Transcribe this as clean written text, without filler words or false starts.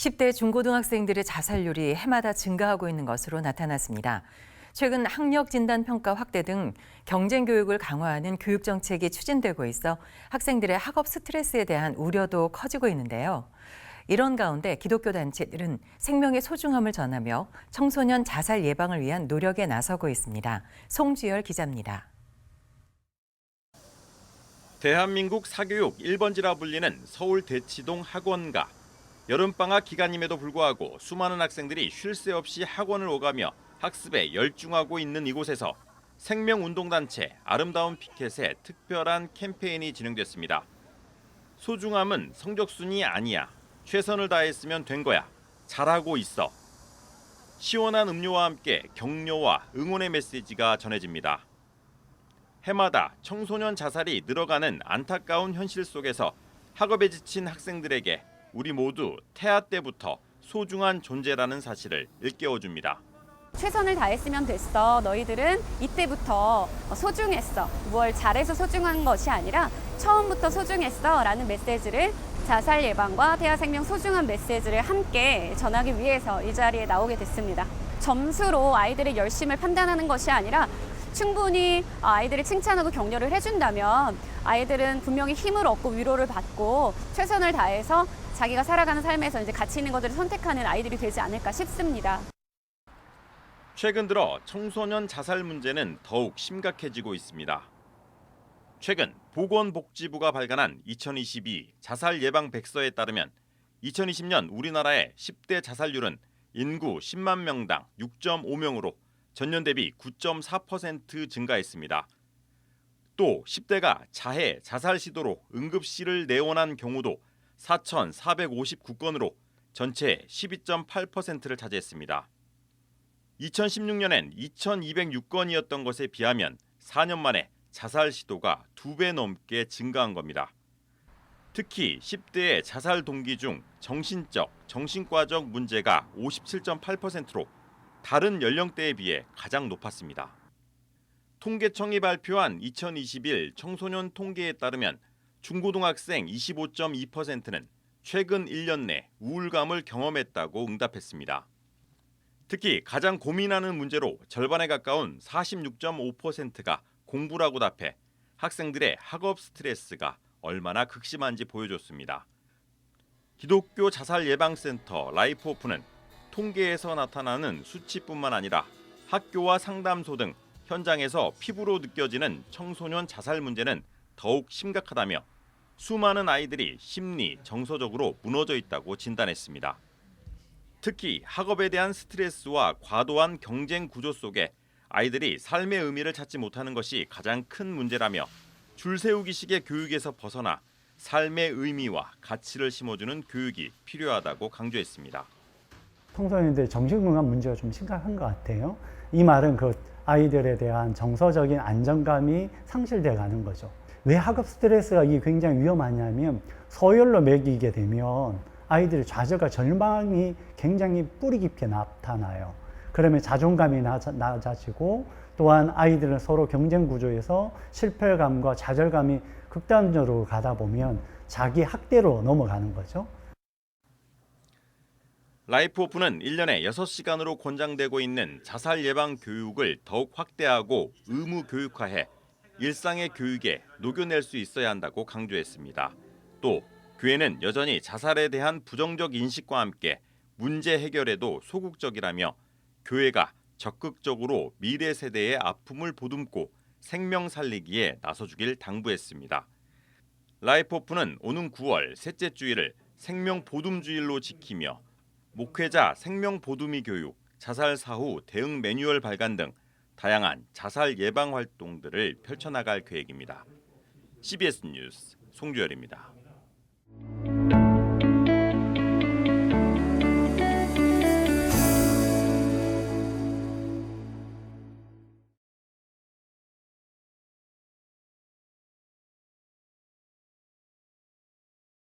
10대 중고등학생들의 자살률이 해마다 증가하고 있는 것으로 나타났습니다. 최근 학력 진단 평가 확대 등 경쟁 교육을 강화하는 교육 정책이 추진되고 있어 학생들의 학업 스트레스에 대한 우려도 커지고 있는데요. 이런 가운데 기독교 단체들은 생명의 소중함을 전하며 청소년 자살 예방을 위한 노력에 나서고 있습니다. 송주열 기자입니다. 대한민국 사교육 1번지라 불리는 서울 대치동 학원가. 여름방학 기간임에도 불구하고 수많은 학생들이 쉴 새 없이 학원을 오가며 학습에 열중하고 있는 이곳에서 생명운동단체 아름다운 피켓의 특별한 캠페인이 진행됐습니다. 소중함은 성적순이 아니야. 최선을 다했으면 된 거야. 잘하고 있어. 시원한 음료와 함께 격려와 응원의 메시지가 전해집니다. 해마다 청소년 자살이 늘어가는 안타까운 현실 속에서 학업에 지친 학생들에게 우리 모두 태아 때부터 소중한 존재라는 사실을 일깨워줍니다. 최선을 다했으면 됐어. 너희들은 이때부터 소중했어. 뭘 잘해서 소중한 것이 아니라 처음부터 소중했어 라는 메시지를 자살 예방과 태아 생명 소중한 메시지를 함께 전하기 위해서 이 자리에 나오게 됐습니다. 점수로 아이들의 열심을 판단하는 것이 아니라 충분히 아이들을 칭찬하고 격려를 해준다면 아이들은 분명히 힘을 얻고 위로를 받고 최선을 다해서 자기가 살아가는 삶에서 이제 가치 있는 것들을 선택하는 아이들이 되지 않을까 싶습니다. 최근 들어 청소년 자살 문제는 더욱 심각해지고 있습니다. 최근 보건복지부가 발간한 2022 자살 예방 백서에 따르면 2020년 우리나라의 10대 자살률은 인구 10만 명당 6.5명으로 전년 대비 9.4% 증가했습니다. 또 10대가 자해, 자살 시도로 응급실을 내원한 경우도 4,459건으로 전체 12.8%를 차지했습니다. 2016년엔 2,206건이었던 것에 비하면 4년 만에 자살 시도가 2배 넘게 증가한 겁니다. 특히 10대의 자살 동기 중 정신적, 정신과적 문제가 57.8%로 다른 연령대에 비해 가장 높았습니다. 통계청이 발표한 2021 청소년 통계에 따르면 중고등학생 25.2%는 최근 1년 내 우울감을 경험했다고 응답했습니다. 특히 가장 고민하는 문제로 절반에 가까운 46.5%가 공부라고 답해 학생들의 학업 스트레스가 얼마나 극심한지 보여줬습니다. 기독교 자살예방센터 라이프호프는 통계에서 나타나는 수치뿐만 아니라 학교와 상담소 등 현장에서 피부로 느껴지는 청소년 자살 문제는 더욱 심각하다며 수많은 아이들이 심리, 정서적으로 무너져 있다고 진단했습니다. 특히 학업에 대한 스트레스와 과도한 경쟁 구조 속에 아이들이 삶의 의미를 찾지 못하는 것이 가장 큰 문제라며 줄 세우기식의 교육에서 벗어나 삶의 의미와 가치를 심어주는 교육이 필요하다고 강조했습니다. 청소년들 정신건강 문제가 좀 심각한 것 같아요. 이 말은 그 아이들에 대한 정서적인 안정감이 상실돼 가는 거죠. 왜 학업 스트레스가 이게 굉장히 위험하냐면 서열로 매기게 되면 아이들의 좌절과 절망이 굉장히 뿌리 깊게 나타나요. 그러면 자존감이 낮아지고 또한 아이들은 서로 경쟁 구조에서 실패감과 좌절감이 극단적으로 가다 보면 자기 학대로 넘어가는 거죠. 라이프호프는 1년에 6시간으로 권장되고 있는 자살 예방 교육을 더욱 확대하고 의무 교육화해 일상의 교육에 녹여낼 수 있어야 한다고 강조했습니다. 또 교회는 여전히 자살에 대한 부정적 인식과 함께 문제 해결에도 소극적이라며 교회가 적극적으로 미래 세대의 아픔을 보듬고 생명 살리기에 나서주길 당부했습니다. 라이프호프는 오는 9월 셋째 주일을 생명 보듬주일로 지키며 목회자 생명 보듬이 교육, 자살 사후 대응 매뉴얼 발간 등 다양한 자살 예방 활동들을 펼쳐나갈 계획입니다. CBS 뉴스 송주열입니다.